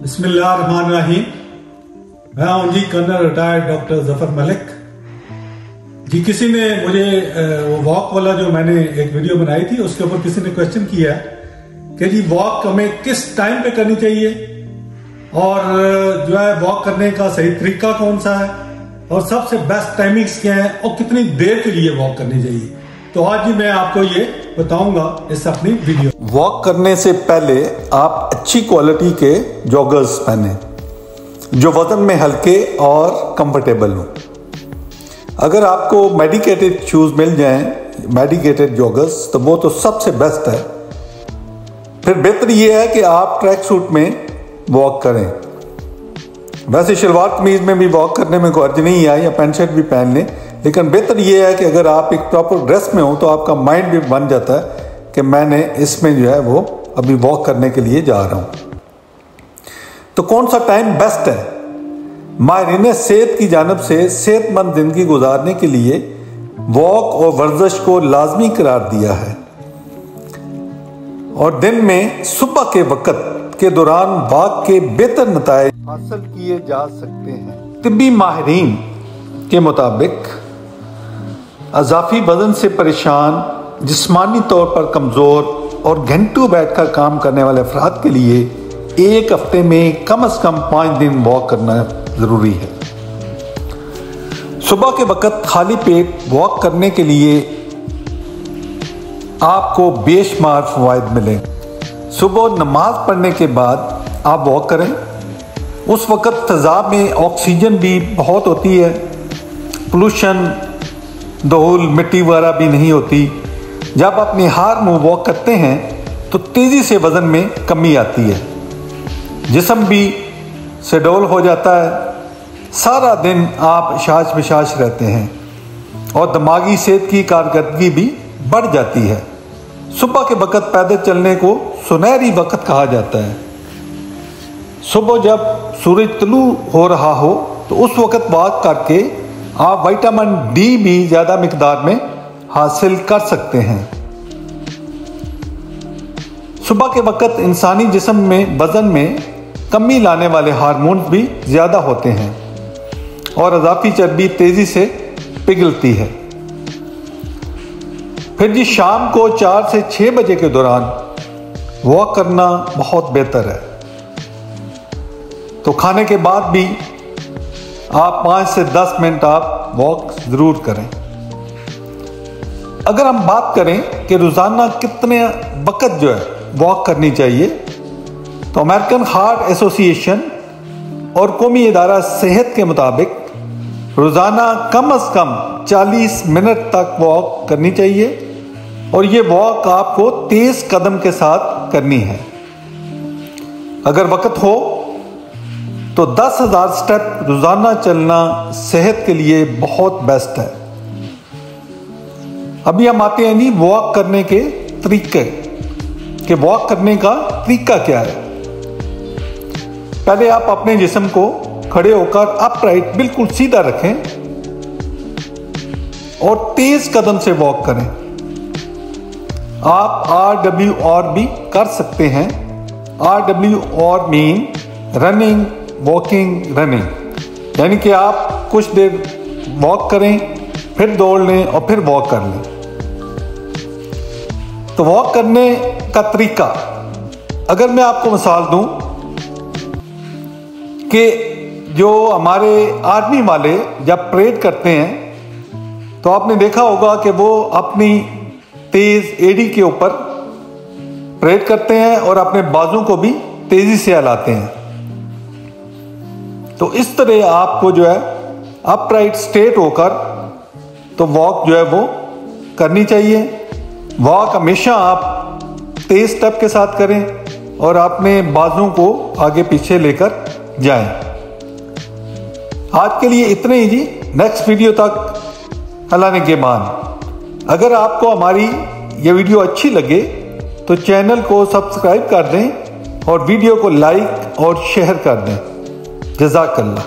बिस्मिल्लाहिर्रहमानिर्रहीम। मैं हूं जी colonel retired doctor Zafar Malik ji. किसी ने मुझे वो वॉक वाला जो मैंने एक वीडियो बनाई थी उसके ऊपर किसी ने क्वेश्चन किया कि जी वॉक हमें किस टाइम पे करनी चाहिए और जो है वॉक करने का सही तरीका कौन सा है और सबसे बेस्ट टाइमिंग्स क्या है और कितनी देर के लिए वॉक करनी चाहिए। तो आज जी मैं आपको ये बताऊंगा इस अपनी वीडियो। वॉक करने से पहले आप अच्छी क्वालिटी के जॉगर्स पहने जो वजन में हल्के और कंफर्टेबल हो। अगर आपको मेडिकेटेड शूज मिल जाएं, मेडिकेटेड जॉगर्स, तो वो तो सबसे बेस्ट है। फिर बेहतर ये है कि आप ट्रैक सूट में वॉक करें। वैसे शलवार कमीज में भी वॉक करने में कोई अर्ज नहीं है, या पैंट शर्ट भी पहन लें, लेकिन बेहतर ये है कि अगर आप एक प्रॉपर ड्रेस में हो तो आपका माइंड भी बन जाता है कि मैंने इसमें जो है वो अभी वॉक करने के लिए जा रहा हूं। तो कौन सा टाइम बेस्ट है? माहिरीन सेहत की जानिब से सेहतमंद जिंदगी गुजारने के लिए वॉक और वर्जिश को लाजमी करार दिया है और दिन में सुबह के वक्त के दौरान वॉक के बेहतर नताइज हासिल किए जा सकते हैं। तिब्बी माहिरीन के मुताबिक अज़ाफ़ी वजन से परेशान, जिस्मानी तौर पर कमज़ोर और घंटों बैठकर काम करने वाले अफराद के लिए एक हफ्ते में कम से कम 5 दिन वॉक करना ज़रूरी है। सुबह के वक्त खाली पेट वॉक करने के लिए आपको बेशुमार फ़वाइद मिले। सुबह नमाज पढ़ने के बाद आप वॉक करें। उस वक्त फ़ज़ा में ऑक्सीजन भी बहुत होती है, पोल्यूशन, धूल मिट्टी वगैरह भी नहीं होती। जब आप निहार मुँह वॉक करते हैं तो तेज़ी से वज़न में कमी आती है, जिस्म भी सेडोल हो जाता है, सारा दिन आप शाश बिशाश रहते हैं और दिमागी सेहत की कारकर्दगी भी बढ़ जाती है। सुबह के वक्त पैदल चलने को सुनहरी वक्त कहा जाता है। सुबह जब सूरज तुलू हो रहा हो तो उस वक्त वॉक करके आप विटामिन डी भी ज़्यादा मिकदार में हासिल कर सकते हैं। सुबह के वक्त इंसानी जिस्म में वजन में कमी लाने वाले हार्मोन्स भी ज़्यादा होते हैं और अज़ाफ़ी चर्बी तेज़ी से पिघलती है। फिर जी शाम को 4 से 6 बजे के दौरान वॉक करना बहुत बेहतर है। तो खाने के बाद भी आप 5 से 10 मिनट आप वॉक ज़रूर करें। अगर हम बात करें कि रोज़ाना कितने वक्त जो है वॉक करनी चाहिए, तो अमेरिकन हार्ट एसोसिएशन और कौमी इदारा सेहत के मुताबिक रोज़ाना कम से कम 40 मिनट तक वॉक करनी चाहिए और ये वॉक आपको तेज़ कदम के साथ करनी है। अगर वक्त हो तो 10,000 स्टेप रोज़ाना चलना सेहत के लिए बहुत बेस्ट है। अभी हम आते हैं जी वॉक करने के तरीके कि वॉक करने का तरीका क्या है। पहले आप अपने जिस्म को खड़े होकर अपराइट बिल्कुल सीधा रखें और तेज कदम से वॉक करें। आप RWR भी कर सकते हैं। RWR mean running walking running, यानी कि आप कुछ देर वॉक करें, फिर दौड़ लें और फिर वॉक कर लें। तो वॉक करने का तरीका अगर मैं आपको मिसाल दूं कि जो हमारे आर्मी वाले जब परेड करते हैं तो आपने देखा होगा कि वो अपनी तेज एड़ी के ऊपर परेड करते हैं और अपने बाजू को भी तेजी से हिलाते हैं। तो इस तरह आपको जो है अपराइट स्ट्रेट होकर तो वॉक जो है वो करनी चाहिए। वॉक हमेशा आप तेज स्टेप के साथ करें और अपने बाजू को आगे पीछे लेकर जाएं। आज के लिए इतने ही जी। नेक्स्ट वीडियो तक अल्लाह ने गेमान। अगर आपको हमारी ये वीडियो अच्छी लगे तो चैनल को सब्सक्राइब कर दें और वीडियो को लाइक और शेयर कर दें। जज़ाकल्लाह।